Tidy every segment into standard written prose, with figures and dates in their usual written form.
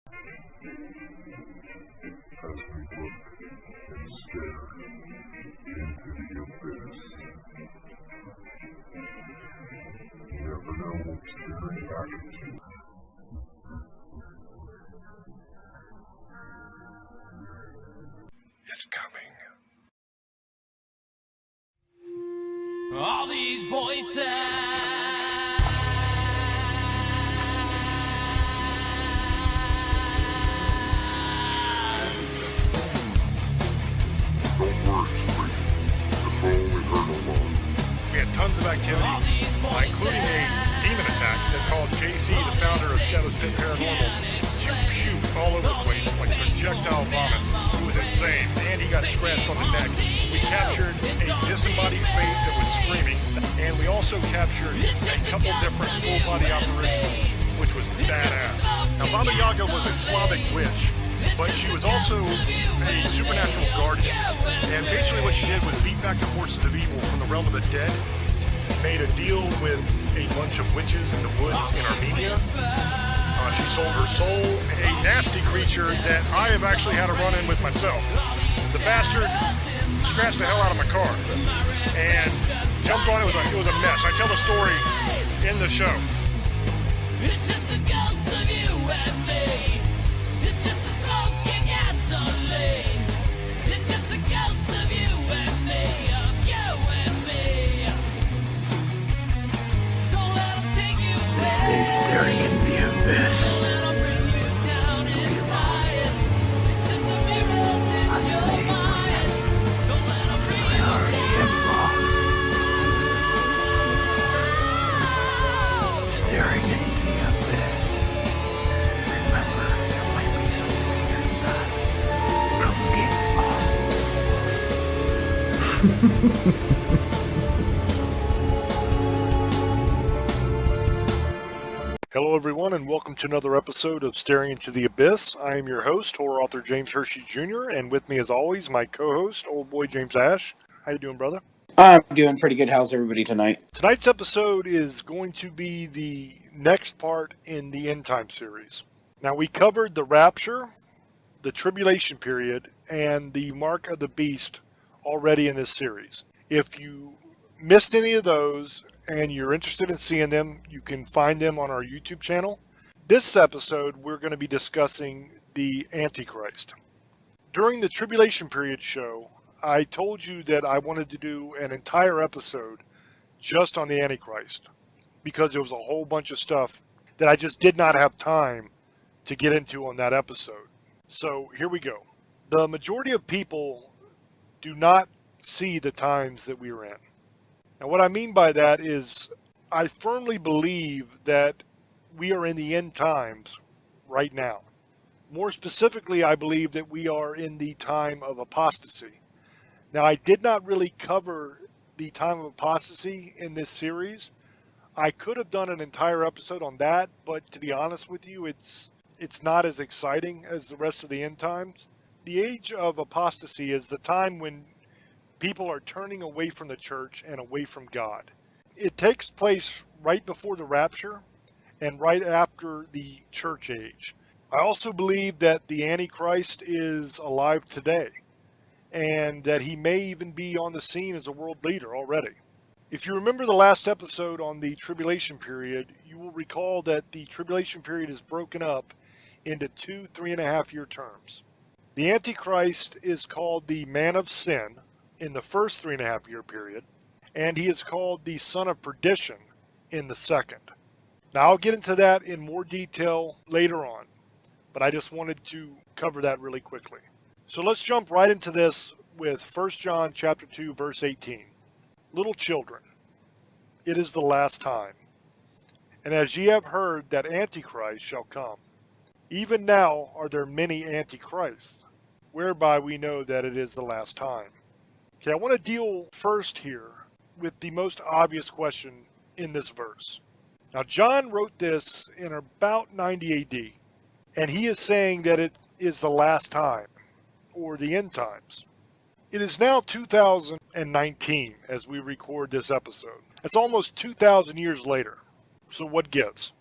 as we look and stare into the abyss. You never know what's staring back at you. It's coming. All these voices. Don't worry, Sweet. The phone we heard alone. We had tons of activity, including a demon attack that called JC, the founder of Shadows Pit Paranormal, to puke all over the place like projectile vomit. It was insane, and he got scratched on the neck. We captured a disembodied face that was screaming, and we also captured a couple different full-body operations, which was badass. Now, Baba Yaga was a Slavic witch, but she was also a supernatural guardian. And basically what she did was beat back the forces of evil from the realm of the dead, made a deal with a bunch of witches in the woods in Armenia. She sold her soul, a nasty creature that I have actually had a run-in with myself. The bastard scratched the hell out of my car and jumped on it. It was a mess. I tell the story in the show. It's just the ghost of you and me. It's just the smoking gasoline. It's just the ghost of you and me. Of you and me. Don't let them take you away. They say staring in the abyss. Don't let them bring you down inside. It's just the mirrors in I'm your saying mind. Don't let them bring I you already am lost. down. Staring into the abyss. Remember, there might be something staring back. Come get awesome. Hello everyone, and welcome to another episode of Staring into the Abyss. I am your host, horror author James Hershey Jr., and with me as always, my co-host, old boy James Ash. How you doing, brother? I'm doing pretty good. How's everybody tonight? Tonight's episode is going to be the next part in the End Time series. Now, we covered the Rapture, the Tribulation Period, and the Mark of the Beast already in this series. If you missed any of those and you're interested in seeing them, you can find them on our YouTube channel. This episode, we're going to be discussing the Antichrist. During the Tribulation Period show, I told you that I wanted to do an entire episode just on the Antichrist because there was a whole bunch of stuff that I just did not have time to get into on that episode. So here we go. The majority of people do not see the times that we are in. And what I mean by that is I firmly believe that we are in the end times right now. More specifically, I believe that we are in the time of apostasy. Now, I did not really cover the time of apostasy in this series. I could have done an entire episode on that, but to be honest with you, it's not as exciting as the rest of the end times. The age of apostasy is the time when people are turning away from the church and away from God. It takes place right before the rapture and right after the church age. I also believe that the Antichrist is alive today and that he may even be on the scene as a world leader already. If you remember the last episode on the tribulation period, you will recall that the tribulation period is broken up into 2 3.5-year terms. The Antichrist is called the man of sin in the first 3.5-year period, and he is called the son of perdition in the second. Now, I'll get into that in more detail later on, but I just wanted to cover that really quickly. So let's jump right into this with 1 John chapter 2, verse 18. Little children, it is the last time. And as ye have heard that Antichrist shall come, even now are there many Antichrists, whereby we know that it is the last time. Okay, I want to deal first here with the most obvious question in this verse. Now, John wrote this in about 90 AD, and he is saying that it is the last time, or the end times. It is now 2019 as we record this episode. It's almost 2,000 years later. So what gives?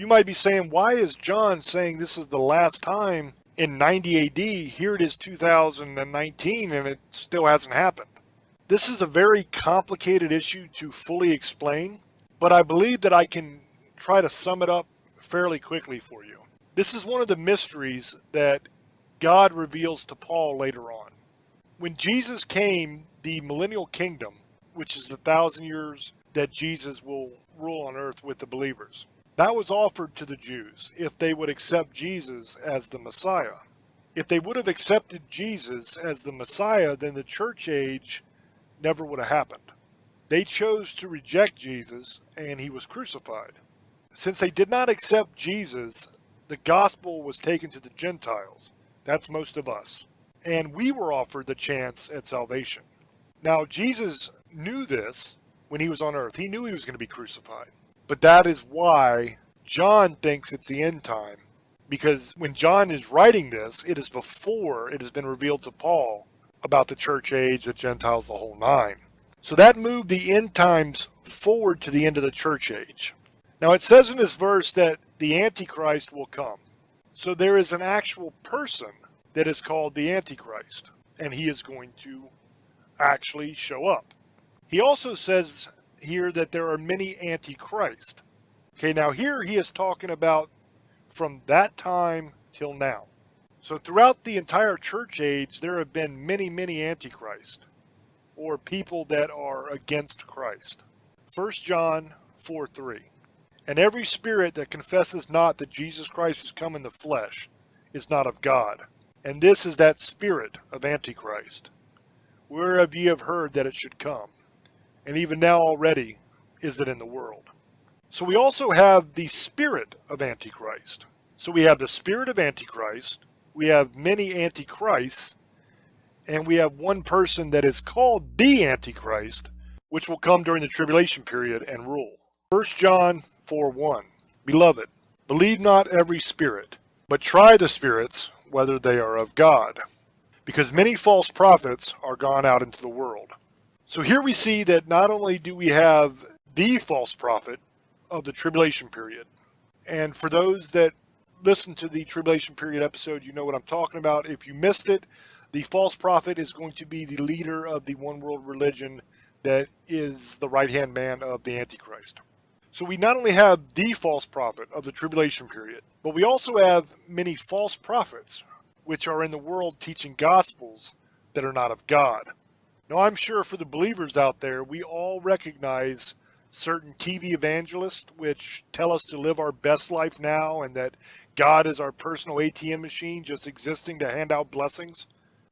You might be saying, why is John saying this is the last time in 90 AD? Here it is 2019 and it still hasn't happened. This is a very complicated issue to fully explain, but I believe that I can try to sum it up fairly quickly for you. This is one of the mysteries that God reveals to Paul later on. When Jesus came, the millennial kingdom, which is 1,000 years that Jesus will rule on earth with the believers, that was offered to the Jews if they would accept Jesus as the Messiah. If they would have accepted Jesus as the Messiah, then the church age never would have happened. They chose to reject Jesus, and he was crucified. Since they did not accept Jesus, the gospel was taken to the Gentiles. That's most of us. And we were offered the chance at salvation. Now, Jesus knew this when he was on earth. He knew he was going to be crucified. But that is why John thinks it's the end time. Because when John is writing this, it is before it has been revealed to Paul about the church age, the Gentiles, the whole nine. So that moved the end times forward to the end of the church age. Now it says in this verse that the Antichrist will come. So there is an actual person that is called the Antichrist, and he is going to actually show up. He also says here that there are many Antichrist. Okay, now here he is talking about from that time till now. So throughout the entire church age, there have been many, many Antichrist, or people that are against Christ. 1 John 4:3. And every spirit that confesses not that Jesus Christ is come in the flesh is not of God. And this is that spirit of Antichrist, whereof ye have heard that it should come. And even now already is it in the world. So we also have the spirit of Antichrist. So we have the spirit of Antichrist, we have many Antichrists, and we have one person that is called the Antichrist, which will come during the tribulation period and rule. 1 John 4:1. Beloved, believe not every spirit, but try the spirits whether they are of God, because many false prophets are gone out into the world. So here we see that not only do we have the false prophet of the tribulation period, and for those that listen to the tribulation period episode, you know what I'm talking about. If you missed it, the false prophet is going to be the leader of the one world religion that is the right-hand man of the Antichrist. So we not only have the false prophet of the tribulation period, but we also have many false prophets, which are in the world teaching gospels that are not of God. Now I'm sure for the believers out there, we all recognize certain TV evangelists which tell us to live our best life now and that God is our personal ATM machine just existing to hand out blessings.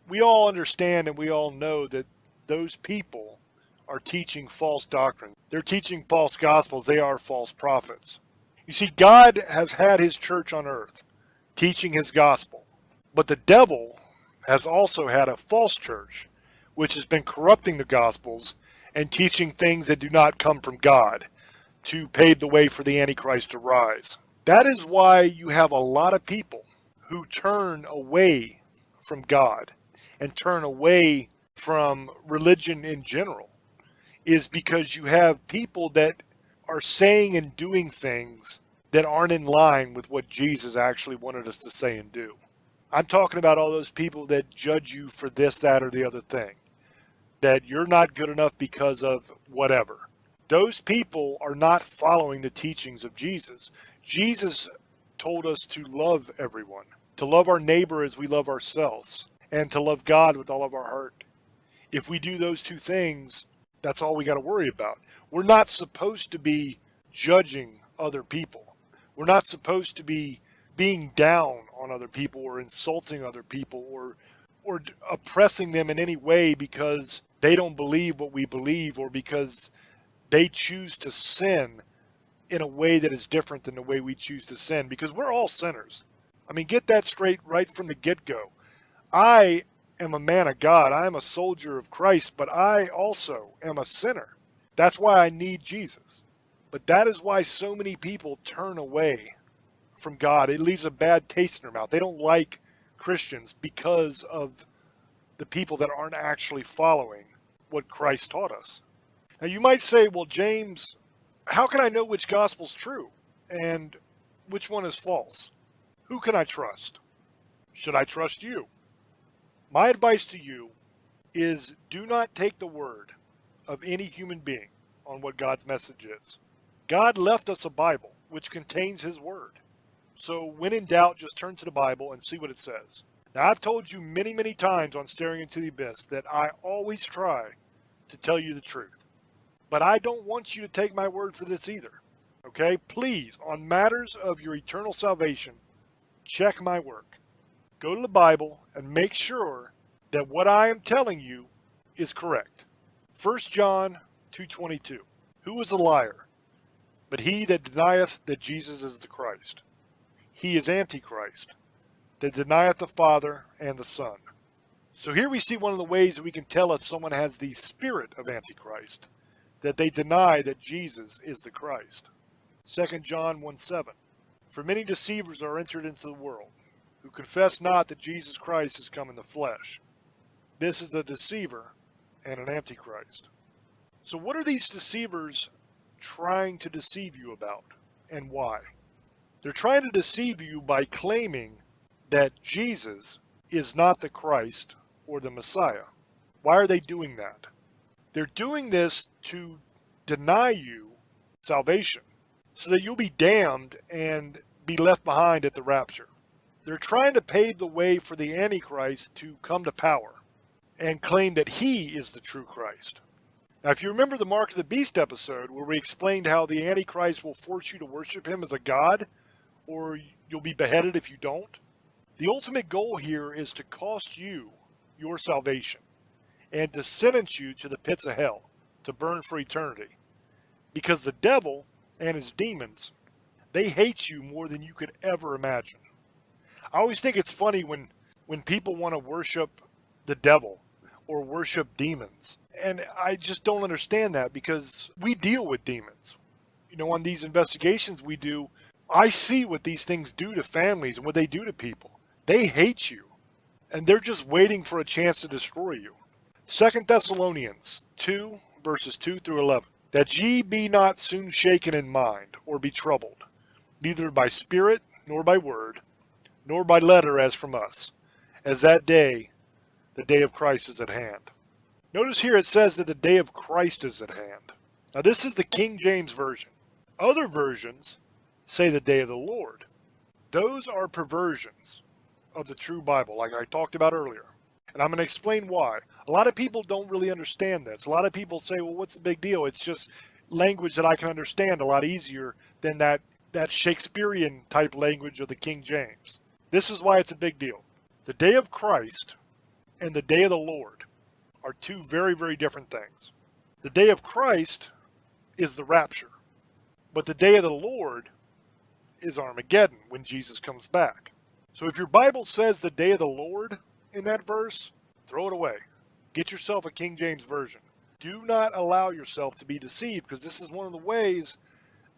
We all understand and we all know that those people are teaching false doctrine. They're teaching false gospels. They are false prophets. You see, God has had his church on earth teaching his gospel, but the devil has also had a false church which has been corrupting the gospels and teaching things that do not come from God to pave the way for the Antichrist to rise. That is why you have a lot of people who turn away from God and turn away from religion in general, is because you have people that are saying and doing things that aren't in line with what Jesus actually wanted us to say and do. I'm talking about all those people that judge you for this, that, or the other thing, that you're not good enough because of whatever. Those people are not following the teachings of Jesus. Jesus told us to love everyone, to love our neighbor as we love ourselves, and to love God with all of our heart. If we do those two things, that's all we got to worry about. We're not supposed to be judging other people. We're not supposed to be being down on other people or insulting other people or oppressing them in any way because they don't believe what we believe or because they choose to sin in a way that is different than the way we choose to sin, because we're all sinners. I mean, get that straight right from the get-go. I am a man of God. I am a soldier of Christ, but I also am a sinner. That's why I need Jesus. But that is why so many people turn away from God. It leaves a bad taste in their mouth. They don't like Christians because of the people that aren't actually following what Christ taught us. Now you might say, well, James, how can I know which gospel's true? And which one is false? Who can I trust? Should I trust you? My advice to you is do not take the word of any human being on what God's message is. God left us a Bible which contains His Word. So when in doubt, just turn to the Bible and see what it says. Now, I've told you many, many times on Staring into the Abyss that I always try to tell you the truth. But I don't want you to take my word for this either. Okay? Please, on matters of your eternal salvation, check my work. Go to the Bible and make sure that what I am telling you is correct. 1 John 2:22. Who is a liar? But he that denieth that Jesus is the Christ. He is Antichrist, that denieth the Father and the Son. So here we see one of the ways that we can tell if someone has the spirit of Antichrist, that they deny that Jesus is the Christ. 2 John 1:7. For many deceivers are entered into the world, who confess not that Jesus Christ is come in the flesh. This is a deceiver and an Antichrist. So what are these deceivers trying to deceive you about, and why? They're trying to deceive you by claiming that Jesus is not the Christ or the Messiah. Why are they doing that? They're doing this to deny you salvation, so that you'll be damned and be left behind at the rapture. They're trying to pave the way for the Antichrist to come to power and claim that he is the true Christ. Now, if you remember the Mark of the Beast episode where we explained how the Antichrist will force you to worship him as a god, or you'll be beheaded if you don't, the ultimate goal here is to cost you your salvation and to sentence you to the pits of hell to burn for eternity. Because the devil and his demons, they hate you more than you could ever imagine. I always think it's funny when people want to worship the devil or worship demons. And I just don't understand that, because we deal with demons. You know, on these investigations we do, I see what these things do to families and what they do to people. They hate you, and they're just waiting for a chance to destroy you. 2 Thessalonians 2, verses 2 through 11. That ye be not soon shaken in mind, or be troubled, neither by spirit, nor by word, nor by letter as from us, as that day, the day of Christ is at hand. Notice here it says that the day of Christ is at hand. Now this is the King James Version. Other versions say the day of the Lord. Those are perversions of the true Bible, like I talked about earlier. And I'm going to explain why. A lot of people don't really understand this. A lot of people say, well, what's the big deal? It's just language that I can understand a lot easier than that Shakespearean type language of the King James. This is why it's a big deal. The day of Christ and the day of the Lord are two very, very different things. The day of Christ is the rapture, but the day of the Lord is Armageddon, when Jesus comes back. So if your Bible says the day of the Lord in that verse, throw it away. Get yourself a King James Version. Do not allow yourself to be deceived, because this is one of the ways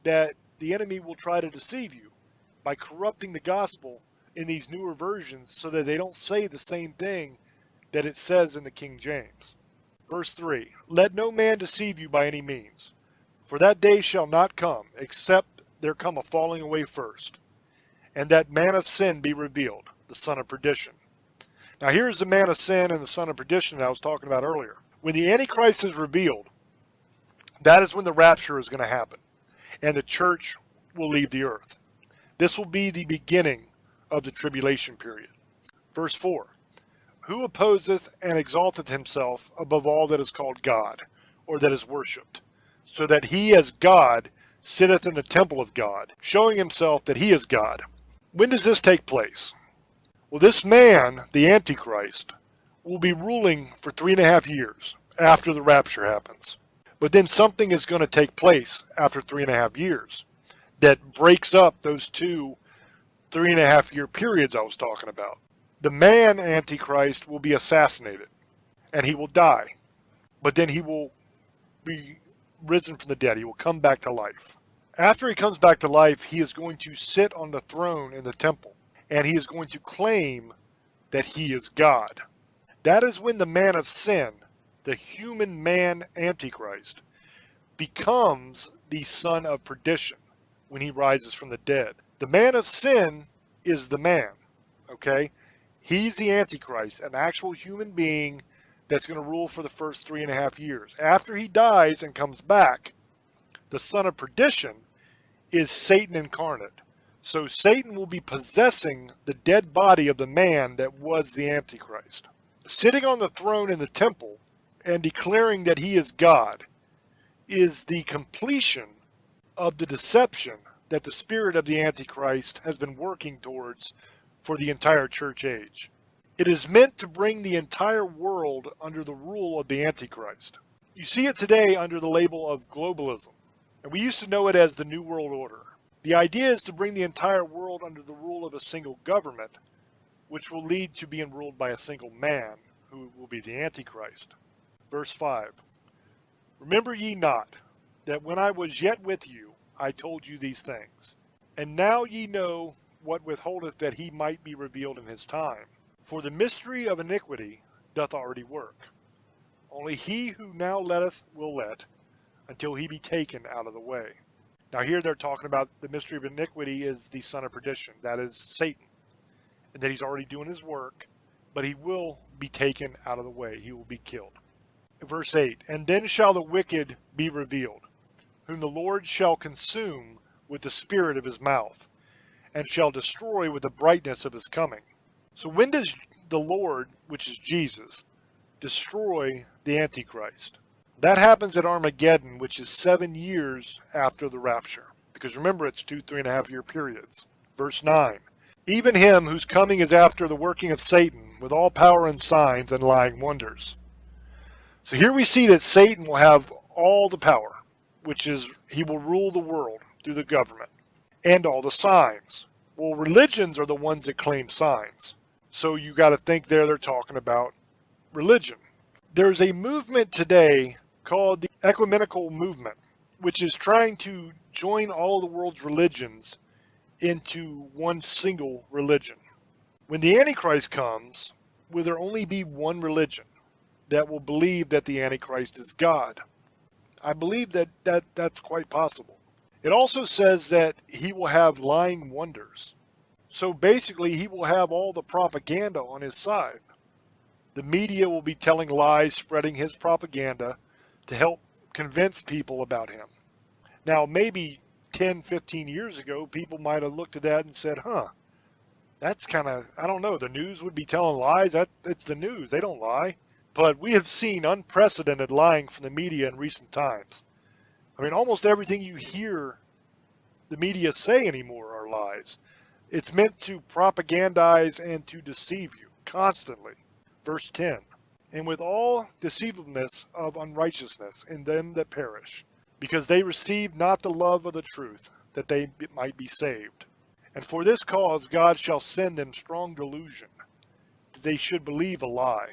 that the enemy will try to deceive you, by corrupting the gospel in these newer versions so that they don't say the same thing that it says in the King James. Verse 3, let no man deceive you by any means, for that day shall not come, except there come a falling away first, and that man of sin be revealed, the son of perdition. Now here's the man of sin and the son of perdition that I was talking about earlier. When the Antichrist is revealed, that is when the rapture is going to happen, and the church will leave the earth. This will be the beginning of the tribulation period. Verse 4, who opposeth and exalteth himself above all that is called God, or that is worshipped, so that he as God sitteth in the temple of God, showing himself that he is God. When does this take place? Well, this man, the Antichrist, will be ruling for 3.5 years after the rapture happens. But then something is going to take place after 3.5 years that breaks up those two 3.5 year periods I was talking about. The man, Antichrist, will be assassinated, and he will die. But then he will be risen from the dead. He will come back to life. After he comes back to life, he is going to sit on the throne in the temple, and he is going to claim that he is God. That is when the man of sin, the human man Antichrist, becomes the son of perdition when he rises from the dead. The man of sin is the man, okay? He's the Antichrist, an actual human being that's going to rule for the first 3.5 years. After he dies and comes back, the son of perdition is Satan incarnate. So Satan will be possessing the dead body of the man that was the Antichrist. Sitting on the throne in the temple and declaring that he is God is the completion of the deception that the spirit of the Antichrist has been working towards for the entire church age. It is meant to bring the entire world under the rule of the Antichrist. You see it today under the label of globalism, and we used to know it as the New World Order. The idea is to bring the entire world under the rule of a single government, which will lead to being ruled by a single man, who will be the Antichrist. Verse 5, Remember ye not, that when I was yet with you, I told you these things. And now ye know what withholdeth that he might be revealed in his time. For the mystery of iniquity doth already work. Only he who now letteth will let, until he be taken out of the way. Now here they're talking about the mystery of iniquity is the son of perdition. That is Satan. And that he's already doing his work, but he will be taken out of the way. He will be killed. Verse 8, And then shall the wicked be revealed, whom the Lord shall consume with the spirit of his mouth, and shall destroy with the brightness of his coming. So when does the Lord, which is Jesus, destroy the Antichrist? That happens at Armageddon, which is 7 years after the rapture. Because remember, it's 3.5 year periods. Verse 9, Even him whose coming is after the working of Satan, with all power and signs and lying wonders. So here we see that Satan will have all the power, which is he will rule the world through the government, and all the signs. Well, religions are the ones that claim signs. So you got to think there they're talking about religion. There's a movement today called the ecumenical movement, which is trying to join all of the world's religions into one single religion. When the Antichrist comes, will there only be one religion that will believe that the Antichrist is God? I believe that's quite possible. It also says that he will have lying wonders. So basically, he will have all the propaganda on his side. The media will be telling lies, spreading his propaganda to help convince people about him. Now, maybe 10, 15 years ago, people might have looked at that and said, that's kind of, I don't know, the news would be telling lies. It's the news. They don't lie. But we have seen unprecedented lying from the media in recent times. I mean, almost everything you hear the media say anymore are lies. It's meant to propagandize and to deceive you constantly. Verse 10, And with all deceivableness of unrighteousness in them that perish, because they receive not the love of the truth, that they might be saved. And for this cause God shall send them strong delusion, that they should believe a lie.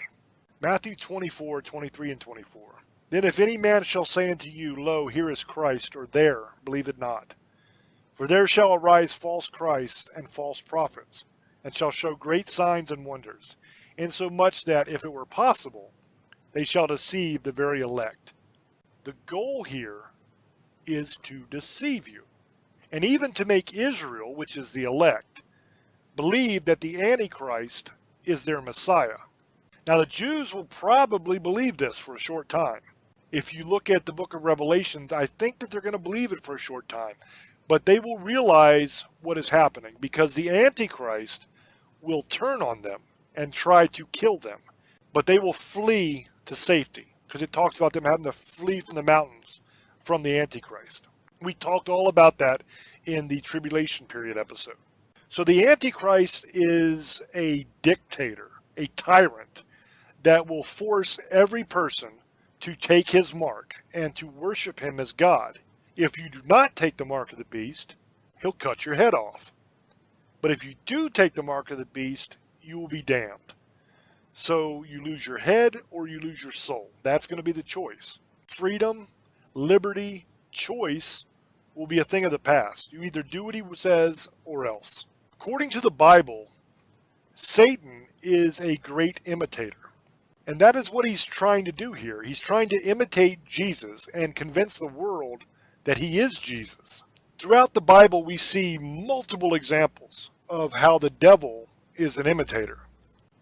Matthew 24, 23 and 24. Then if any man shall say unto you, Lo, here is Christ, or there, believe it not. For there shall arise false Christs and false prophets, and shall show great signs and wonders, insomuch that, if it were possible, they shall deceive the very elect. The goal here is to deceive you, and even to make Israel, which is the elect, believe that the Antichrist is their Messiah. Now the Jews will probably believe this for a short time. If you look at the book of Revelations, I think that they're going to believe it for a short time. But they will realize what is happening, because the Antichrist will turn on them and try to kill them. But they will flee to safety, because it talks about them having to flee from the mountains from the Antichrist. We talked all about that in the tribulation period episode. So the Antichrist is a dictator, a tyrant, that will force every person to take his mark and to worship him as God. If you do not take the mark of the beast, he'll cut your head off. But if you do take the mark of the beast, you will be damned. So you lose your head or you lose your soul. That's going to be the choice. Freedom, liberty, choice will be a thing of the past. You either do what he says or else. According to the Bible, Satan is a great imitator. And that is what he's trying to do here. He's trying to imitate Jesus and convince the world that he is Jesus. Throughout the Bible, we see multiple examples of how the devil is an imitator.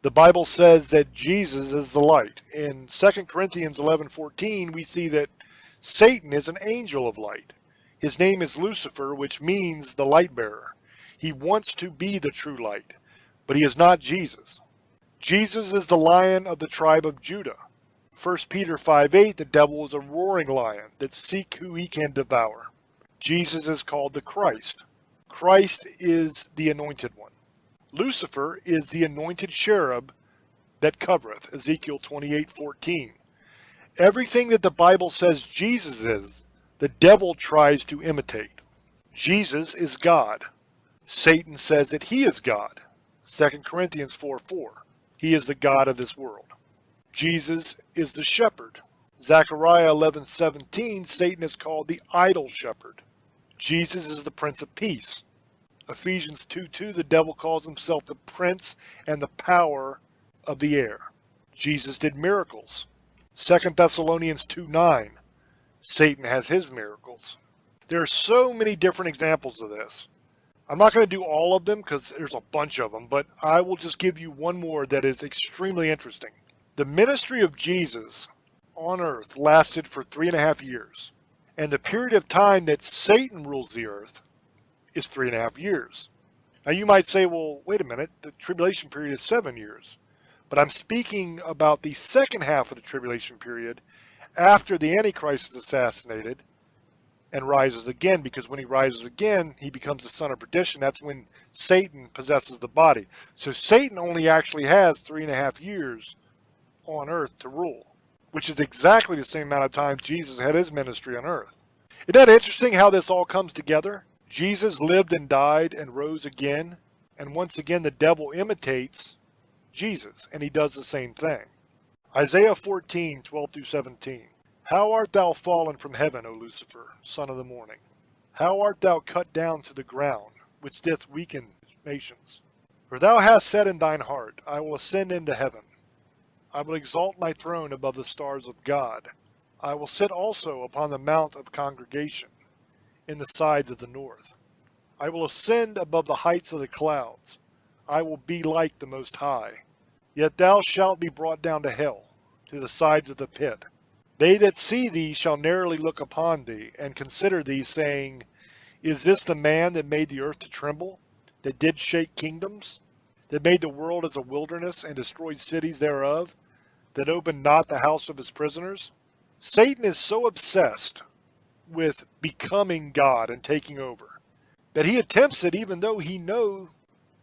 The Bible says that Jesus is the light. In 2 Corinthians 11:14, we see that Satan is an angel of light. His name is Lucifer, which means the light bearer. He wants to be the true light, but he is not Jesus. Jesus is the lion of the tribe of Judah. 1 Peter 5:8, the devil is a roaring lion that seeks who he can devour. Jesus is called the Christ. Christ is the anointed one. Lucifer is the anointed cherub that covereth, Ezekiel 28:14. Everything that the Bible says Jesus is, the devil tries to imitate. Jesus is God. Satan says that he is God, 2 Corinthians 4:4. He is the God of this world. Jesus is the shepherd. Zechariah 11:17, Satan is called the idol shepherd. Jesus is the Prince of Peace. Ephesians 2:2, the devil calls himself the prince and the power of the air. Jesus did miracles. 2 Thessalonians 2:9, Satan has his miracles. There are so many different examples of this. I'm not going to do all of them because there's a bunch of them, but I will just give you one more that is extremely interesting. The ministry of Jesus on earth lasted for 3.5 years, and the period of time that Satan rules the earth is 3.5 years. Now you might say, well, wait a minute, the tribulation period is 7 years. But I'm speaking about the second half of the tribulation period after the Antichrist is assassinated and rises again, because when he rises again, he becomes the son of perdition. That's when Satan possesses the body. So Satan only actually has 3.5 years on earth to rule, which is exactly the same amount of time Jesus had his ministry on earth. Isn't that interesting how this all comes together? Jesus lived and died and rose again, and once again the devil imitates Jesus, and he does the same thing. Isaiah 14:12-17. How art thou fallen from heaven, O Lucifer, son of the morning? How art thou cut down to the ground, which doth weaken nations? For thou hast said in thine heart, I will ascend into heaven. I will exalt my throne above the stars of God. I will sit also upon the mount of congregation, in the sides of the north. I will ascend above the heights of the clouds. I will be like the Most High. Yet thou shalt be brought down to hell, to the sides of the pit. They that see thee shall narrowly look upon thee, and consider thee, saying, Is this the man that made the earth to tremble, that did shake kingdoms, that made the world as a wilderness, and destroyed cities thereof, that opened not the house of his prisoners? Satan is so obsessed with becoming God and taking over that he attempts it even though he knows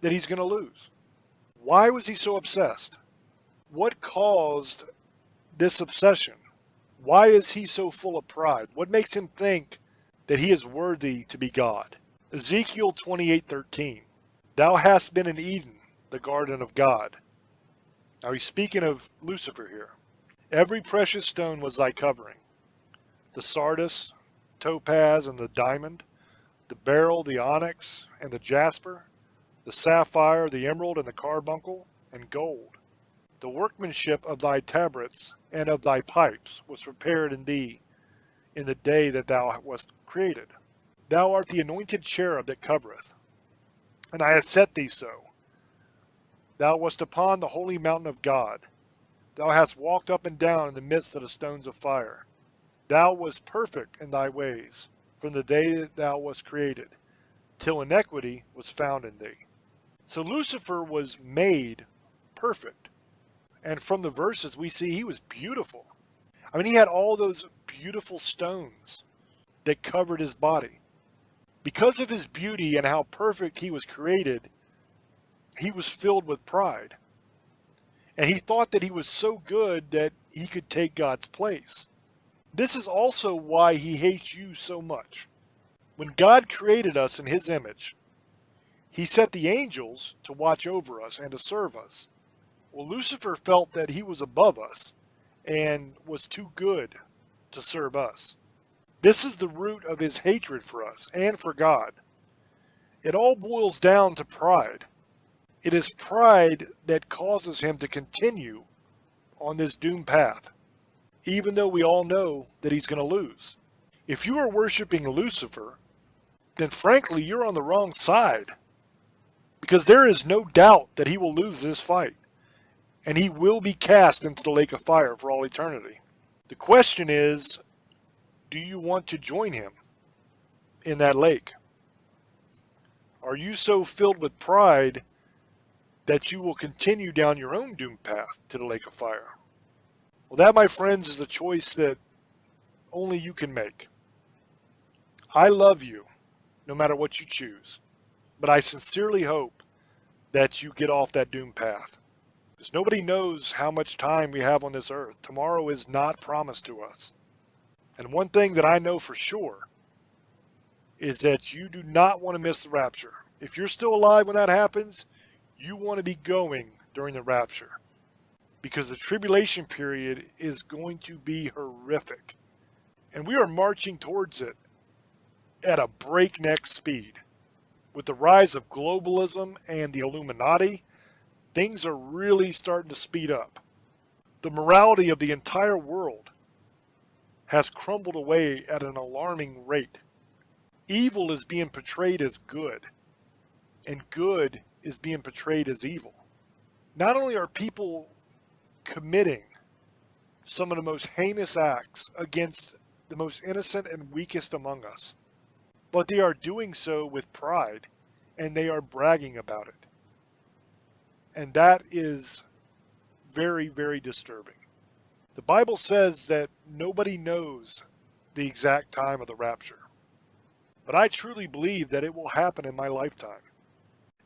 that he's going to lose. Why was he so obsessed? What caused this obsession? Why is he so full of pride? What makes him think that he is worthy to be God? Ezekiel 28:13. Thou hast been in Eden, the garden of God. Now he's speaking of Lucifer here. Every precious stone was thy covering. The sardius, topaz, and the diamond, the beryl, the onyx, and the jasper, the sapphire, the emerald, and the carbuncle, and gold. The workmanship of thy tabrets and of thy pipes was prepared in thee in the day that thou wast created. Thou art the anointed cherub that covereth, and I have set thee so. Thou wast upon the holy mountain of God. Thou hast walked up and down in the midst of the stones of fire. Thou wast perfect in thy ways from the day that thou wast created, till iniquity was found in thee. So Lucifer was made perfect. And from the verses we see he was beautiful. I mean, he had all those beautiful stones that covered his body. Because of his beauty and how perfect he was created, he was filled with pride. And he thought that he was so good that he could take God's place. This is also why he hates you so much. When God created us in his image, he set the angels to watch over us and to serve us. Well, Lucifer felt that he was above us and was too good to serve us. This is the root of his hatred for us and for God. It all boils down to pride. It is pride that causes him to continue on this doomed path, even though we all know that he's going to lose. If you are worshiping Lucifer, then frankly, you're on the wrong side. Because there is no doubt that he will lose this fight, and he will be cast into the lake of fire for all eternity. The question is, do you want to join him in that lake? Are you so filled with pride that you will continue down your own doomed path to the lake of fire? Well, that, my friends, is a choice that only you can make. I love you, no matter what you choose, but I sincerely hope that you get off that doomed path. Because nobody knows how much time we have on this earth. Tomorrow is not promised to us. And one thing that I know for sure is that you do not want to miss the rapture. If you're still alive when that happens, you want to be going during the rapture. Because the tribulation period is going to be horrific. And we are marching towards it at a breakneck speed. With the rise of globalism and the Illuminati, things are really starting to speed up. The morality of the entire world has crumbled away at an alarming rate. Evil is being portrayed as good, and good is being portrayed as evil. Not only are people committing some of the most heinous acts against the most innocent and weakest among us, but they are doing so with pride, and they are bragging about it. And that is very, very disturbing. The Bible says that nobody knows the exact time of the rapture. But I truly believe that it will happen in my lifetime.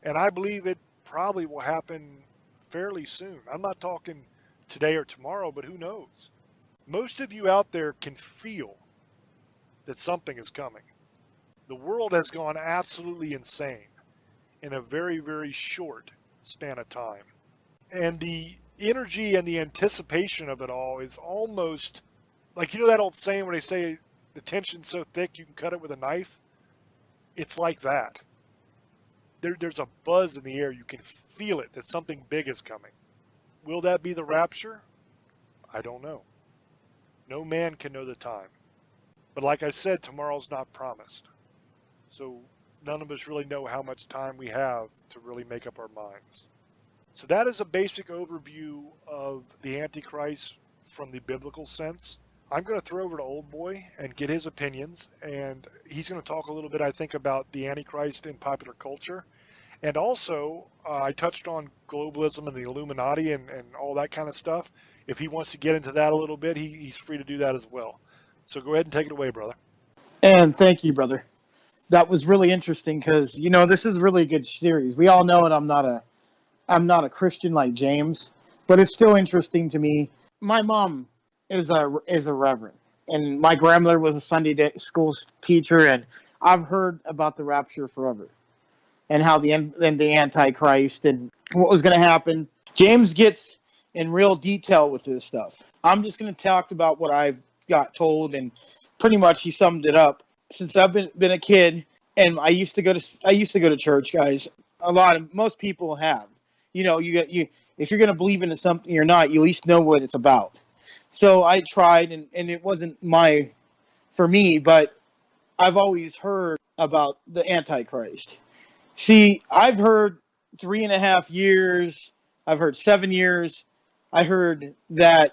And I believe it probably will happen fairly soon. I'm not talking today or tomorrow, but who knows? Most of you out there can feel that something is coming. The world has gone absolutely insane in a very, very short span of time. And the energy and the anticipation of it all is almost like, you know that old saying where they say the tension's so thick you can cut it with a knife? It's like that. There's a buzz in the air. You can feel it, that something big is coming. Will that be the rapture? I don't know. No man can know the time. But like I said, tomorrow's not promised. So none of us really know how much time we have to really make up our minds. So that is a basic overview of the Antichrist from the biblical sense. I'm going to throw over to Old Boy and get his opinions, and he's going to talk a little bit, I think, about the Antichrist in popular culture. And also, I touched on globalism and the Illuminati and all that kind of stuff. If he wants to get into that a little bit, he's free to do that as well. So go ahead and take it away, brother. And thank you, brother. That was really interesting because, this is really a good series. We all know it. I'm not a Christian like James, but it's still interesting to me. My mom is a reverend, and my grandmother was a Sunday school teacher, and I've heard about the rapture forever, and how the Antichrist and what was going to happen. James gets in real detail with this stuff. I'm just going to talk about what I've got told, and pretty much he summed it up. Since I've been a kid, and I used to go to church, guys. Most people have. If you're going to believe into something or not, you at least know what it's about. So I tried, and it wasn't for me, but I've always heard about the Antichrist. See, I've heard 3.5 years. I've heard 7 years. I heard that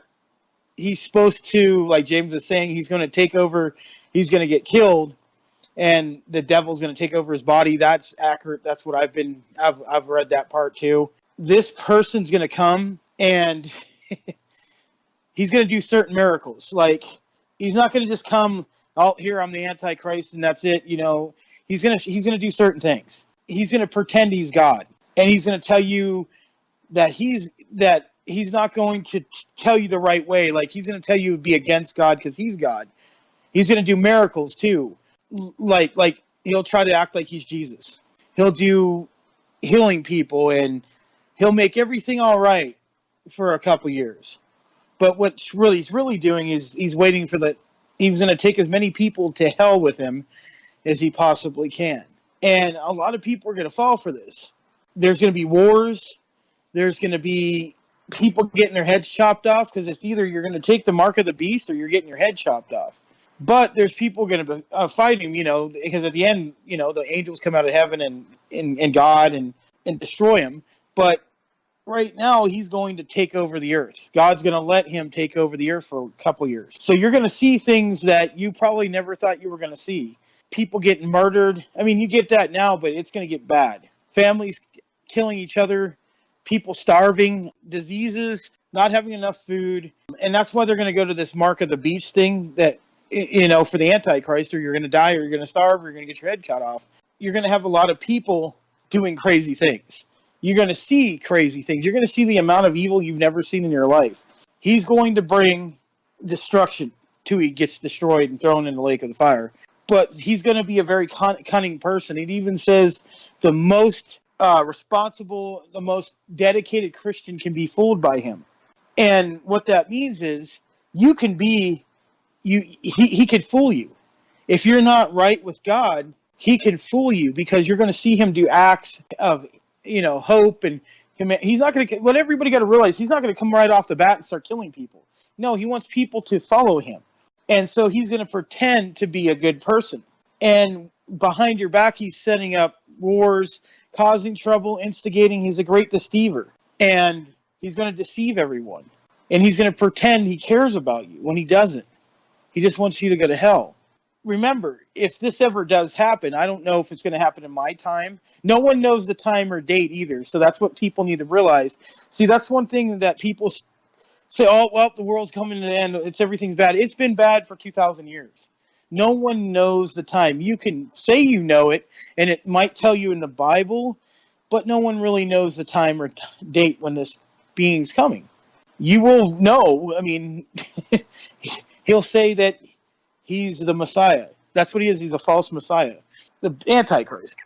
he's supposed to, like James was saying, he's going to take over. He's going to get killed, and the devil's going to take over his body. That's accurate. That's what I've read that part too. This person's going to come, and he's going to do certain miracles. Like, he's not going to just come, oh, here, I'm the Antichrist, and that's it. He's going to do certain things. He's going to pretend he's God, and he's going to tell you that he's not going to tell you the right way. Like, he's going to tell you to be against God because he's God. He's going to do miracles too. Like he'll try to act like he's Jesus. He'll do healing people, and he'll make everything all right for a couple years. But what he's really doing is he's waiting for he's going to take as many people to hell with him as he possibly can. And a lot of people are going to fall for this. There's going to be wars. There's going to be people getting their heads chopped off, because it's either you're going to take the mark of the beast or you're getting your head chopped off. But there's people going to be fight him, because at the end, the angels come out of heaven and God and destroy him. But right now, he's going to take over the earth. God's going to let him take over the earth for a couple years. So you're going to see things that you probably never thought you were going to see. People getting murdered. I mean, you get that now, but it's going to get bad. Families killing each other, people starving, diseases, not having enough food. And that's why they're going to go to this mark of the beast thing that, for the Antichrist, or you're going to die, or you're going to starve, or you're going to get your head cut off. You're going to have a lot of people doing crazy things. You're going to see crazy things. You're going to see the amount of evil you've never seen in your life. He's going to bring destruction till he gets destroyed and thrown in the lake of the fire. But he's going to be a very cunning person. It even says the most responsible, the most dedicated Christian can be fooled by him. And what that means is he could fool you. If you're not right with God, he can fool you, because you're going to see him do acts of hope, and he's not going to. What everybody got to realize, he's not going to come right off the bat and start killing people. No, he wants people to follow him, and so he's going to pretend to be a good person, and behind your back, he's setting up wars, causing trouble, instigating. He's a great deceiver, and he's going to deceive everyone, and he's going to pretend he cares about you when he doesn't. He just wants you to go to hell. Remember, if this ever does happen, I don't know if it's going to happen in my time. No one knows the time or date either, so that's what people need to realize. See, that's one thing that people say, oh, well, the world's coming to the end, everything's bad. It's been bad for 2,000 years. No one knows the time. You can say you know it, and it might tell you in the Bible, but no one really knows the time or date when this being's coming. You will know. I mean, he'll say that he's the Messiah. That's what he is. He's a false Messiah. The Antichrist.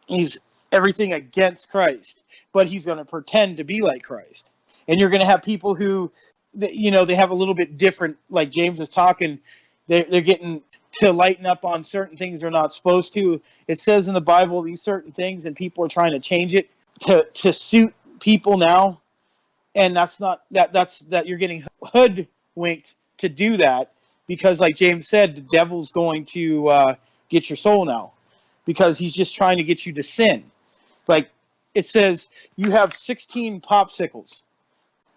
He's everything against Christ, but he's going to pretend to be like Christ. And you're going to have people who, they have a little bit different, like James is talking, they're getting to lighten up on certain things they're not supposed to. It says in the Bible these certain things, and people are trying to change it to suit people now. And that's you're getting hoodwinked to do that, because like James said, the devil's going to get your soul now, because he's just trying to get you to sin. Like it says, you have 16 popsicles,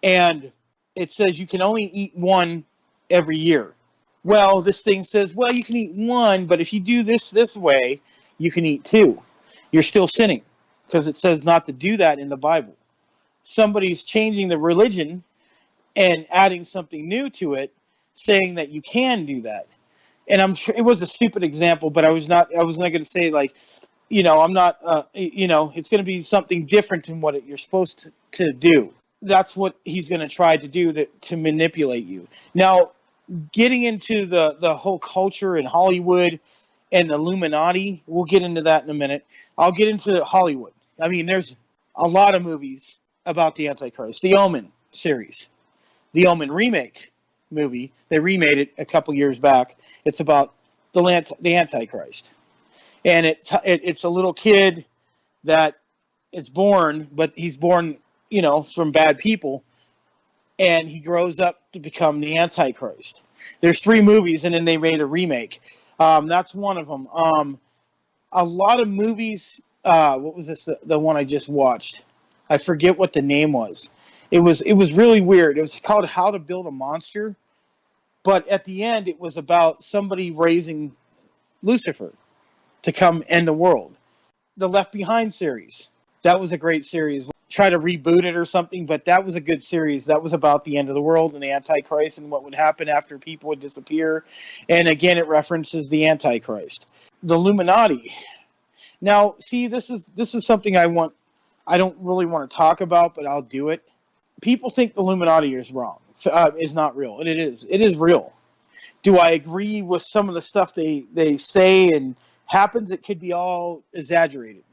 and it says you can only eat one every year. Well, this thing says, well, you can eat one, but if you do this way, you can eat two. You're still sinning, because it says not to do that in the Bible. Somebody's changing the religion and adding something new to it, saying that you can do that. And I'm sure it was a stupid example, but I was not going to say like, I'm not, it's going to be something different than what you're supposed to do. That's what he's going to try to do, to manipulate you. Now, getting into the whole culture in Hollywood and the Illuminati, we'll get into that in a minute. I'll get into Hollywood. I mean, there's a lot of movies about the Antichrist. The Omen series. The Omen remake movie. They remade it a couple years back. It's about the Antichrist. And it's a little kid that is born, but he's born, from bad people. And he grows up to become the Antichrist. There's 3 movies, and then they made a remake. That's one of them. A lot of movies. What was this? The one I just watched. I forget what the name was. It was really weird. It was called How to Build a Monster. But at the end, it was about somebody raising Lucifer to come end the world. The Left Behind series. That was a great series. Try to reboot it or something, but that was a good series. That was about the end of the world and the Antichrist and what would happen after people would disappear. And again, it references the Antichrist. The Illuminati. Now, see, this is something I don't really want to talk about, but I'll do it. People think the Illuminati is wrong. Is not real, and it is. It is real. Do I agree with some of the stuff they say and happens? It could be all exaggerated.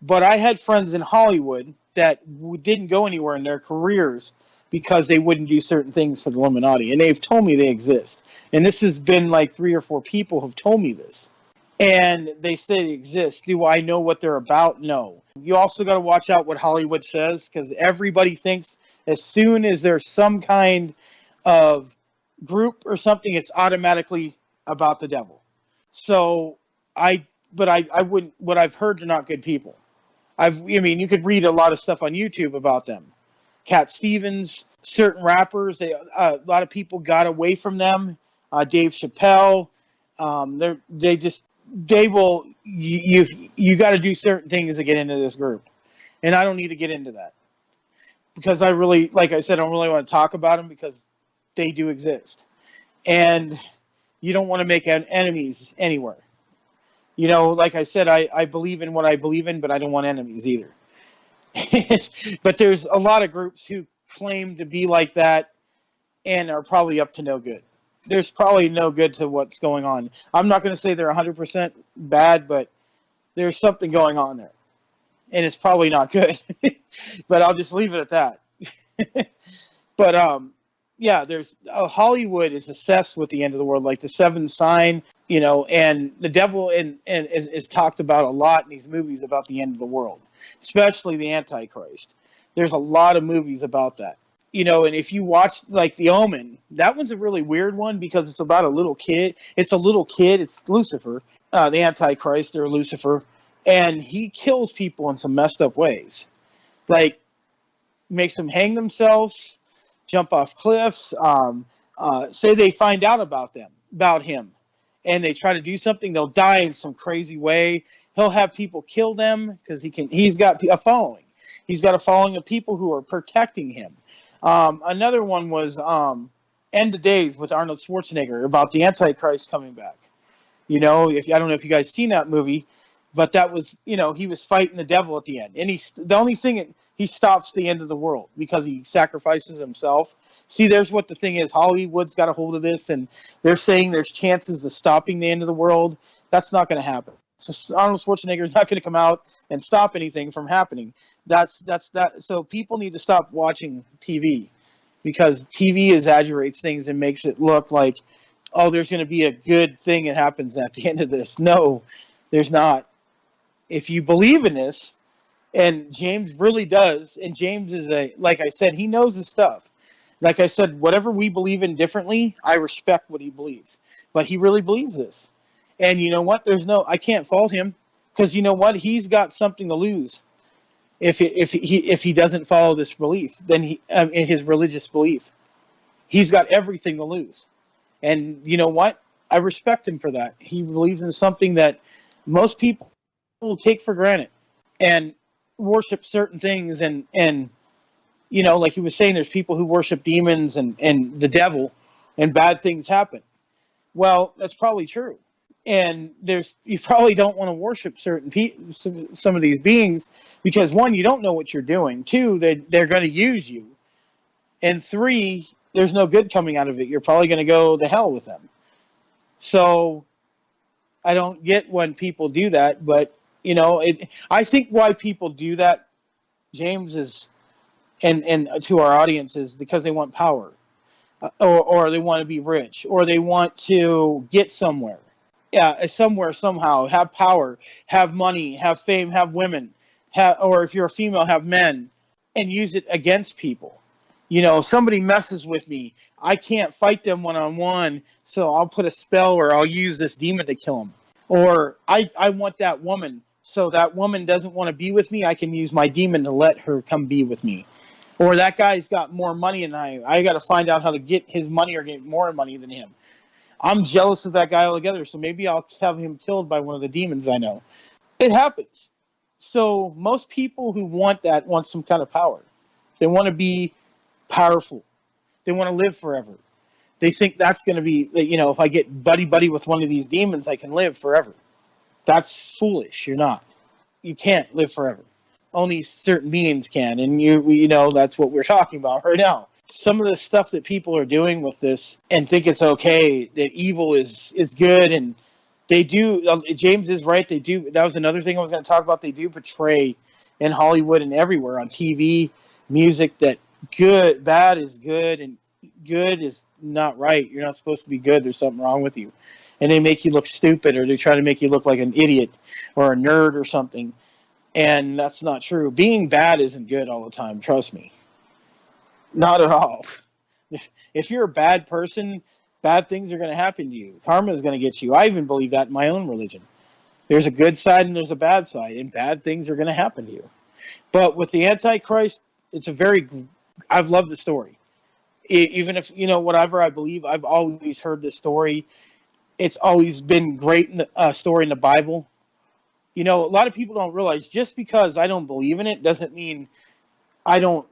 But I had friends in Hollywood that didn't go anywhere in their careers because they wouldn't do certain things for the Illuminati, and they've told me they exist. And this has been like 3 or 4 people who've told me this. And they say they exist. Do I know what they're about? No. You also got to watch out what Hollywood says, because everybody thinks as soon as there's some kind of group or something, it's automatically about the devil. So I wouldn't. What I've heard, they're not good people. I mean, you could read a lot of stuff on YouTube about them. Cat Stevens, certain rappers, a lot of people got away from them. Dave Chappelle, they will. You got to do certain things to get into this group, and I don't need to get into that because I really, like I said, I don't really want to talk about them because they do exist, and you don't want to make enemies anywhere. Like I said, I believe in what I believe in, but I don't want enemies either. But there's a lot of groups who claim to be like that and are probably up to no good. There's probably no good to what's going on. I'm not going to say they're 100% bad, but there's something going on there. And it's probably not good. But I'll just leave it at that. But yeah, there's Hollywood is obsessed with the end of the world, like the seventh sign, and the devil and is talked about a lot in these movies about the end of the world, especially the Antichrist. There's a lot of movies about that, and if you watch like The Omen, that one's a really weird one because it's about a little kid. It's a little kid. It's Lucifer, the Antichrist or Lucifer, and he kills people in some messed up ways, like makes them hang themselves, jump off cliffs, say they find out about him, and they try to do something, they'll die in some crazy way. He'll have people kill them because he's got a following. He's got a following of people who are protecting him. Another one was End of Days with Arnold Schwarzenegger about the Antichrist coming back. I don't know if you guys seen that movie, but that was, he was fighting the devil at the end, and the only thing he stops the end of the world because he sacrifices himself. See, there's what the thing is. Hollywood's got a hold of this, and they're saying there's chances of stopping the end of the world. That's not going to happen. So Arnold Schwarzenegger is not going to come out and stop anything from happening. That's that. So people need to stop watching TV because TV exaggerates things and makes it look like, oh, there's going to be a good thing that happens at the end of this. No, there's not. If you believe in this, and James really does, and James is like I said, he knows his stuff. Like I said, whatever we believe in differently, I respect what he believes. But he really believes this. And you know what? I can't fault him because you know what? He's got something to lose if he doesn't follow this belief. Then in his religious belief, he's got everything to lose. And you know what? I respect him for that. He believes in something that most people will take for granted and worship certain things. And like he was saying, there's people who worship demons and the devil, and bad things happen. Well, that's probably true. And you probably don't want to worship some of these beings because, one, you don't know what you're doing. Two, they're going to use you. And three, there's no good coming out of it. You're probably going to go to hell with them. So I don't get when people do that, but I think why people do that, James, is and to our audience, is because they want power, or they want to be rich, or they want to get somewhere. Yeah, somewhere, somehow, have power, have money, have fame, have women, or if you're a female, have men, and use it against people. Somebody messes with me, I can't fight them one-on-one, so I'll put a spell or I'll use this demon to kill them. Or I want that woman, so that woman doesn't want to be with me, I can use my demon to let her come be with me. Or that guy's got more money than I got to find out how to get his money or get more money than him. I'm jealous of that guy altogether, so maybe I'll have him killed by one of the demons I know. It happens. So most people who want some kind of power. They want to be powerful. They want to live forever. They think that's going to be, if I get buddy with one of these demons, I can live forever. That's foolish. You're not. You can't live forever. Only certain beings can, and that's what we're talking about right now. Some of the stuff that people are doing with this and think it's okay, that evil is good, and they do. James is right. They do. That was another thing I was going to talk about. They do portray in Hollywood and everywhere on TV, music, that bad is good and good is not right. You're not supposed to be good. There's something wrong with you. And they make you look stupid, or they try to make you look like an idiot or a nerd or something. And that's not true. Being bad isn't good all the time. Trust me. Not at all. If you're a bad person, Bad things are going to happen to you. Karma is going to get you. I even believe that in my own religion. There's a good side and there's a bad side, and bad things are going to happen to you. But with the Antichrist, I've loved the story. Even if, whatever I believe, I've always heard the story. It's always been great in the story in the Bible. A lot of people don't realize just because I don't believe in it doesn't mean I don't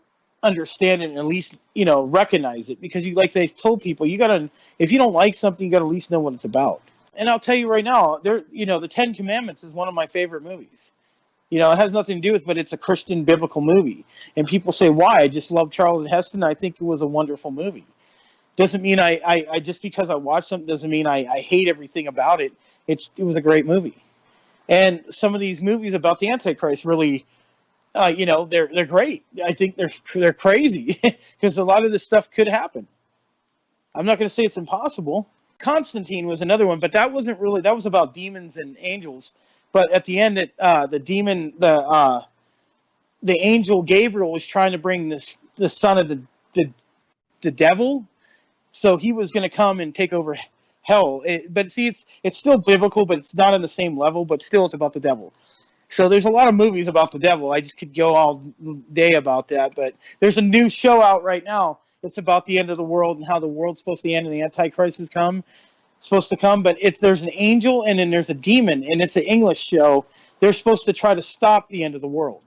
understand it and at least, recognize it. Because like they told people, if you don't like something, you got to at least know what it's about. And I'll tell you right now, the Ten Commandments is one of my favorite movies. It has nothing to do with, but it's a Christian biblical movie. And people say, why? I just love Charlton Heston. I think it was a wonderful movie. Doesn't mean I just because I watched something doesn't mean I hate everything about it. It was a great movie. And some of these movies about the Antichrist really, they're great. I think they're crazy because a lot of this stuff could happen. I'm not going to say it's impossible. Constantine was another one, but that was about demons and angels. But at the end, the angel Gabriel was trying to bring the son of the devil, so he was going to come and take over hell. But see, it's still biblical, but it's not on the same level. But still, it's about the devil. So there's a lot of movies about the devil. I just could go all day about that. But there's a new show out right now. It's about the end of the world and how the world's supposed to end and the Antichrist is supposed to come. But there's an angel and then there's a demon, and it's an English show. They're supposed to try to stop the end of the world.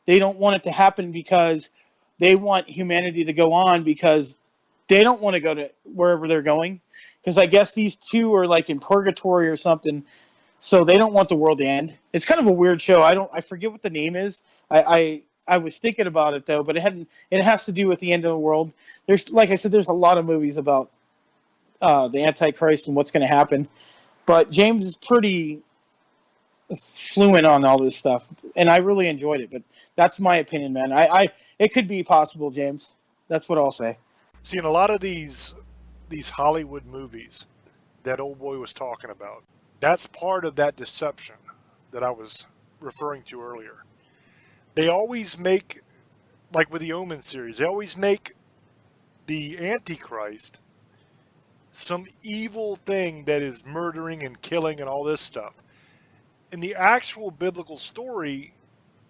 They don't want it to happen because they want humanity to go on because they don't want to go to wherever they're going. Because I guess these two are like in purgatory or something. So they don't want the world to end. It's kind of a weird show. I forget what the name is. I was thinking about it though, but it has to do with the end of the world. Like I said, there's a lot of movies about the Antichrist and what's going to happen. But James is pretty fluent on all this stuff, and I really enjoyed it. But that's my opinion, man. It could be possible, James. That's what I'll say. See, in a lot of these Hollywood movies that old boy was talking about, that's part of that deception that I was referring to earlier. They always make, like with the Omen series, they always make the Antichrist some evil thing that is murdering and killing and all this stuff. In the actual biblical story,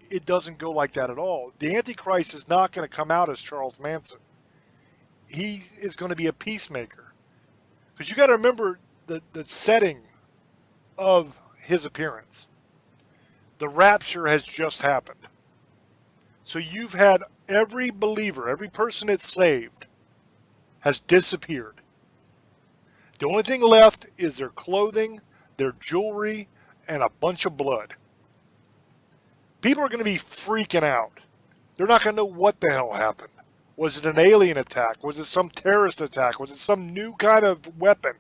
it doesn't go like that at all. The Antichrist is not going to come out as Charles Manson. He is going to be a peacemaker. Because you got to remember the setting of his appearance. The rapture has just happened. So you've had every believer, every person that's saved, has disappeared. The only thing left is their clothing, their jewelry, and a bunch of blood. People are going to be freaking out. They're not going to know what the hell happened. Was it an alien attack? Was it some terrorist attack? Was it some new kind of weapon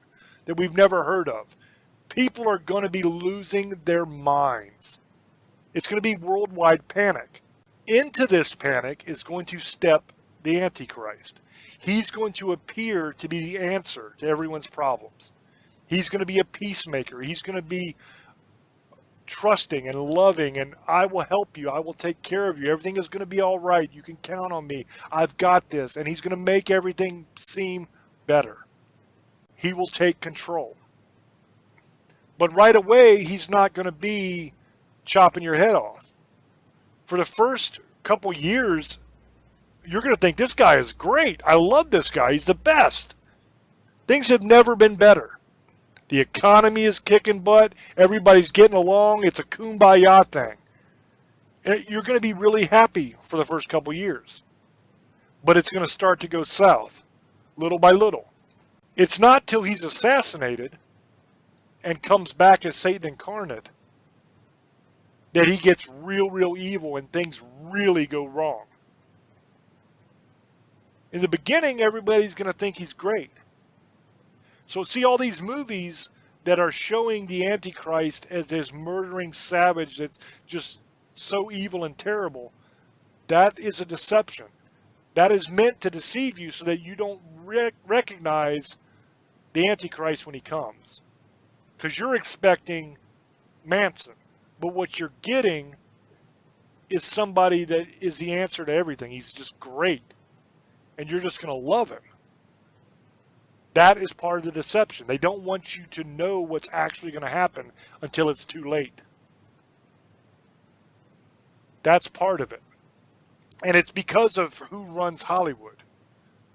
that we've never heard of? People are going to be losing their minds. It's going to be worldwide panic. Into this panic is going to step the Antichrist. He's going to appear to be the answer to everyone's problems. He's going to be a peacemaker. He's going to be trusting and loving, and I will help you. I will take care of you. Everything is going to be all right. You can count on me. I've got this. And he's going to make everything seem better. He will take control. But right away, he's not going to be chopping your head off. For the first couple years, you're going to think this guy is great. I love this guy. He's the best. Things have never been better. The economy is kicking butt. Everybody's getting along. It's a kumbaya thing. And you're going to be really happy for the first couple years. But it's going to start to go south, little by little. It's not till he's assassinated and comes back as Satan incarnate that he gets real evil and things really go wrong. In the beginning, everybody's going to think he's great. So see all these movies that are showing the Antichrist as this murdering savage that's just so evil and terrible. That is a deception. That is meant to deceive you so that you don't recognize the Antichrist when he comes. Because you're expecting Manson. But what you're getting is somebody that is the answer to everything. He's just great. And you're just going to love him. That is part of the deception. They don't want you to know what's actually going to happen until it's too late. That's part of it. And it's because of who runs Hollywood.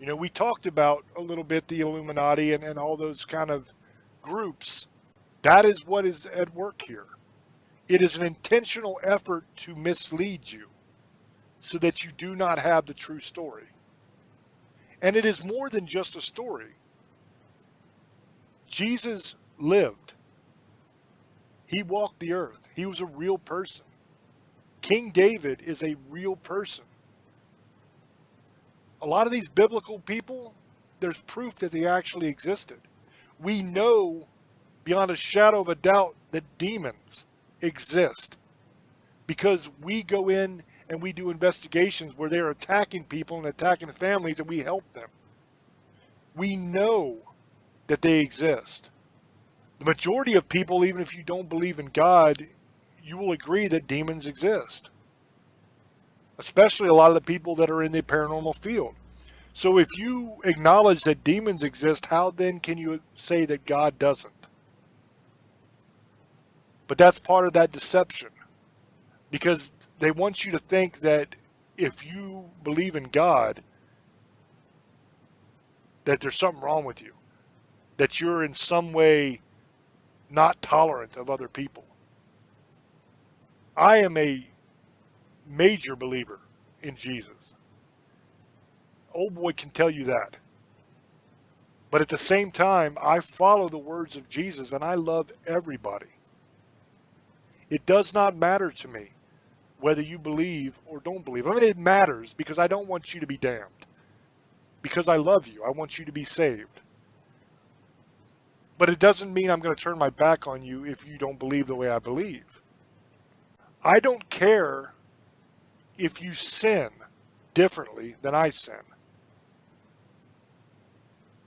You know, we talked about a little bit the Illuminati and all those kind of groups. That is what is at work here. It is an intentional effort to mislead you so that you do not have the true story. And it is more than just a story. Jesus lived. He walked the earth. He was a real person. King David is a real person. A lot of these biblical people, there's proof that they actually existed. We know beyond a shadow of a doubt that demons exist because we go in and we do investigations where they're attacking people and attacking families, and we help them. We know that they exist. The majority of people, even if you don't believe in God, you will agree that demons exist. Especially a lot of the people that are in the paranormal field. So if you acknowledge that demons exist, how then can you say that God doesn't? But that's part of that deception. Because they want you to think that if you believe in God, that there's something wrong with you. That you're in some way not tolerant of other people. I am a major believer in Jesus. Old boy can tell you that. But at the same time, I follow the words of Jesus and I love everybody. It does not matter to me whether you believe or don't believe. I mean, it matters because I don't want you to be damned. Because I love you. I want you to be saved. But it doesn't mean I'm going to turn my back on you if you don't believe the way I believe. I don't care if you sin differently than I sin.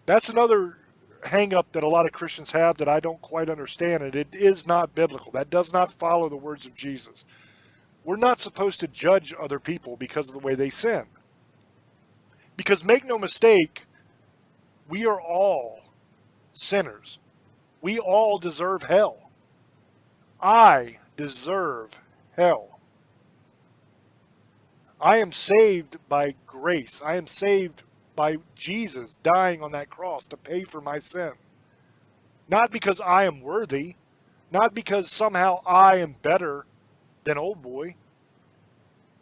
That's another hang-up that a lot of Christians have that I don't quite understand, and it is not biblical. That does not follow the words of Jesus. We're not supposed to judge other people because of the way they sin. Because make no mistake, we are all sinners. We all deserve hell. I deserve hell. I am saved by grace. I am saved by Jesus dying on that cross to pay for my sin. Not because I am worthy, not because somehow I am better than old boy.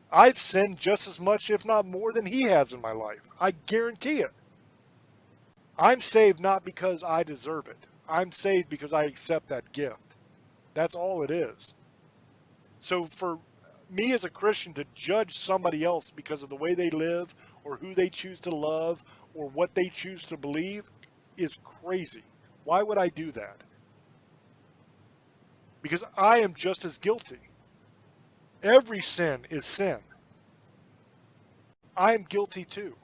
I've sinned just as much, if not more, than he has in my life. I guarantee it. I'm saved not because I deserve it. I'm saved because I accept that gift. That's all it is. So for me as a Christian to judge somebody else because of the way they live or who they choose to love or what they choose to believe is crazy. Why would I do that? Because I am just as guilty. Every sin is sin. I am guilty too.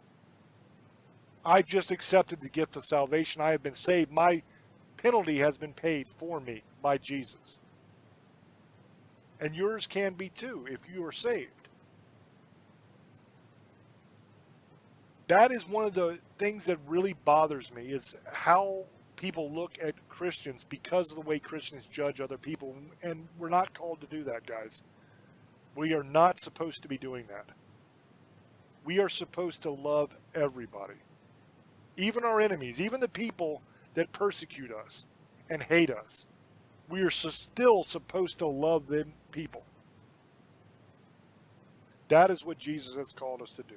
I just accepted the gift of salvation. I have been saved. My penalty has been paid for me by Jesus. And yours can be too if you are saved. That is one of the things that really bothers me is how people look at Christians because of the way Christians judge other people. And we're not called to do that, guys. We are not supposed to be doing that. We are supposed to love everybody. Even our enemies, even the people that persecute us and hate us. We are still supposed to love them people. That is what Jesus has called us to do.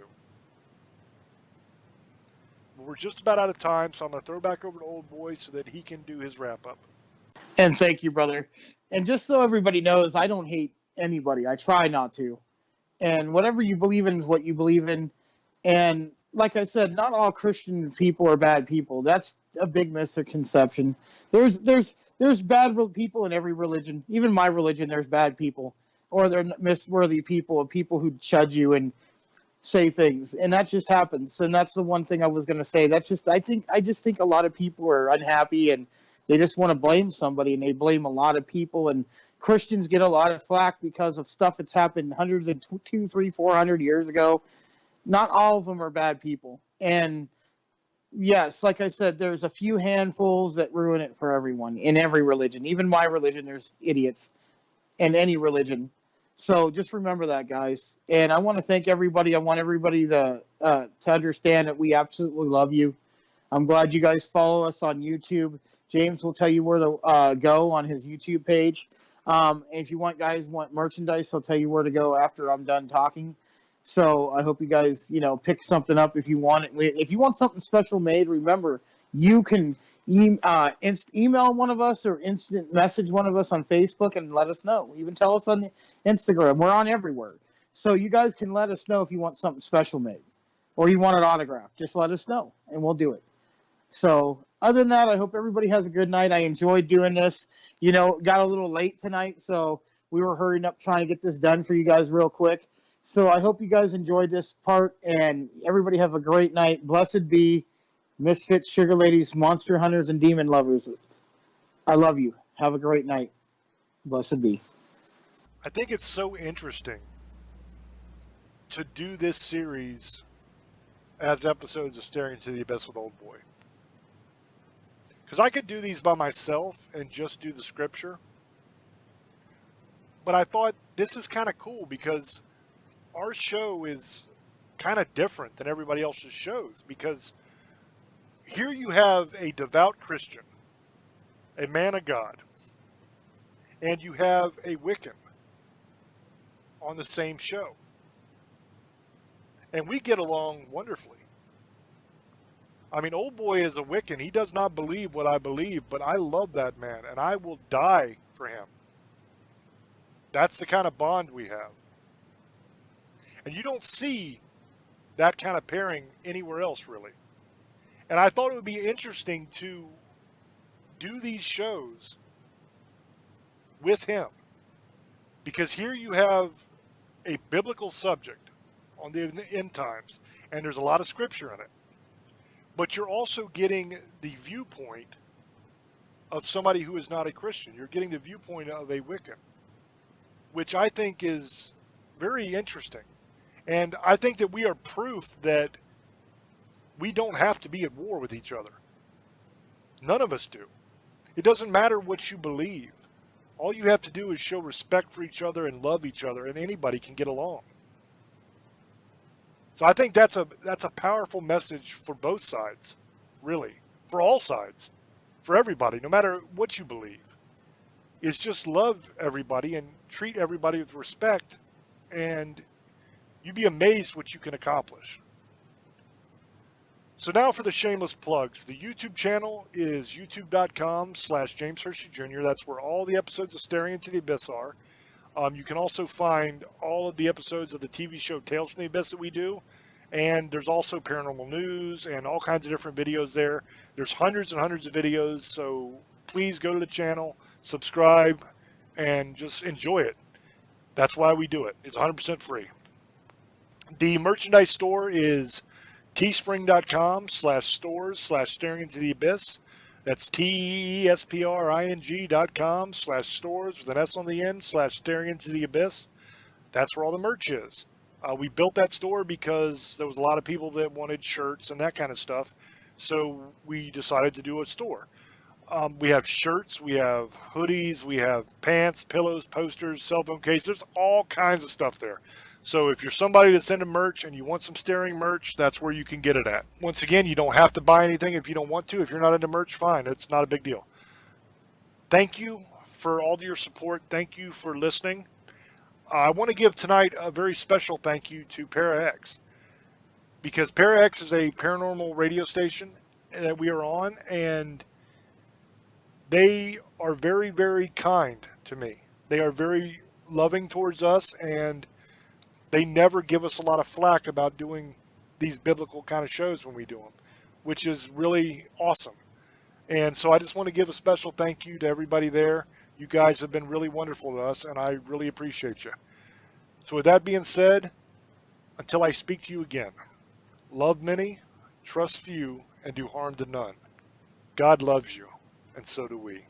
We're just about out of time, so I'm going to throw back over to Old Boy so that he can do his wrap-up. And thank you, brother. And just so everybody knows, I don't hate anybody. I try not to. And whatever you believe in is what you believe in. And like I said, not all Christian people are bad people. That's a big misconception. There's bad people in every religion. Even my religion, there's bad people. Or they're misworthy people, people who judge you and say things. And that just happens. And that's the one thing I was going to say. I just think a lot of people are unhappy and they just want to blame somebody, and they blame a lot of people. And Christians get a lot of flack because of stuff that's happened hundreds of 200, 300, 400 years ago. Not all of them are bad people. And yes, like I said, there's a few handfuls that ruin it for everyone in every religion. Even my religion, there's idiots in any religion. So just remember that, guys. And I want to thank everybody. I want everybody to understand that we absolutely love you. I'm glad you guys follow us on YouTube. James will tell you where to go on his YouTube page. If you want merchandise, he'll tell you where to go after I'm done talking. So I hope you guys, pick something up if you want it. If you want something special made, remember you can email one of us or instant message one of us on Facebook and let us know. Even tell us on Instagram. We're on everywhere. So you guys can let us know if you want something special made or you want it autographed. Just let us know and we'll do it. So other than that, I hope everybody has a good night. I enjoyed doing this. Got a little late tonight, so we were hurrying up trying to get this done for you guys real quick. So I hope you guys enjoyed this part, and everybody have a great night. Blessed be Misfits, Sugar Ladies, Monster Hunters, and Demon Lovers. I love you. Have a great night. Blessed be. I think it's so interesting to do this series as episodes of Staring into the Abyss with Old Boy. Because I could do these by myself and just do the scripture. But I thought this is kind of cool because our show is kind of different than everybody else's shows. Because here you have a devout Christian, a man of God, and you have a Wiccan on the same show. And we get along wonderfully. I mean, Old Boy is a Wiccan. He does not believe what I believe, but I love that man, and I will die for him. That's the kind of bond we have. And you don't see that kind of pairing anywhere else, really. And I thought it would be interesting to do these shows with him. Because here you have a biblical subject on the end times, and there's a lot of scripture in it. But you're also getting the viewpoint of somebody who is not a Christian. You're getting the viewpoint of a Wiccan, which I think is very interesting. And I think that we are proof that we don't have to be at war with each other. None of us do. It doesn't matter what you believe. All you have to do is show respect for each other and love each other, and anybody can get along. So I think that's a powerful message for both sides, really, for all sides, for everybody, no matter what you believe. Is just love everybody and treat everybody with respect, and you'd be amazed what you can accomplish. So now for the shameless plugs. The YouTube channel is youtube.com/James Hershey Jr. That's where all the episodes of Staring into the Abyss are. You can also find all of the episodes of the TV show Tales from the Abyss that we do. And there's also paranormal news and all kinds of different videos there. There's hundreds and hundreds of videos. So please go to the channel, subscribe, and just enjoy it. That's why we do it. It's 100% free. The merchandise store is teespring.com/stores/staring into the abyss. That's teespring.com/stores with an S on the end /staring into the abyss. That's where all the merch is. We built that store because there was a lot of people that wanted shirts and that kind of stuff. So we decided to do a store. We have shirts, we have hoodies, we have pants, pillows, posters, cell phone cases. There's all kinds of stuff there. So if you're somebody that's into merch and you want some staring merch, that's where you can get it at. Once again, you don't have to buy anything if you don't want to. If you're not into merch, fine. It's not a big deal. Thank you for all your support. Thank you for listening. I want to give tonight a very special thank you to ParaX, because ParaX is a paranormal radio station that we are on, and they are very, very kind to me. They are very loving towards us, and they never give us a lot of flack about doing these biblical kind of shows when we do them, which is really awesome. And so I just want to give a special thank you to everybody there. You guys have been really wonderful to us, and I really appreciate you. So with that being said, until I speak to you again, love many, trust few, and do harm to none. God loves you, and so do we.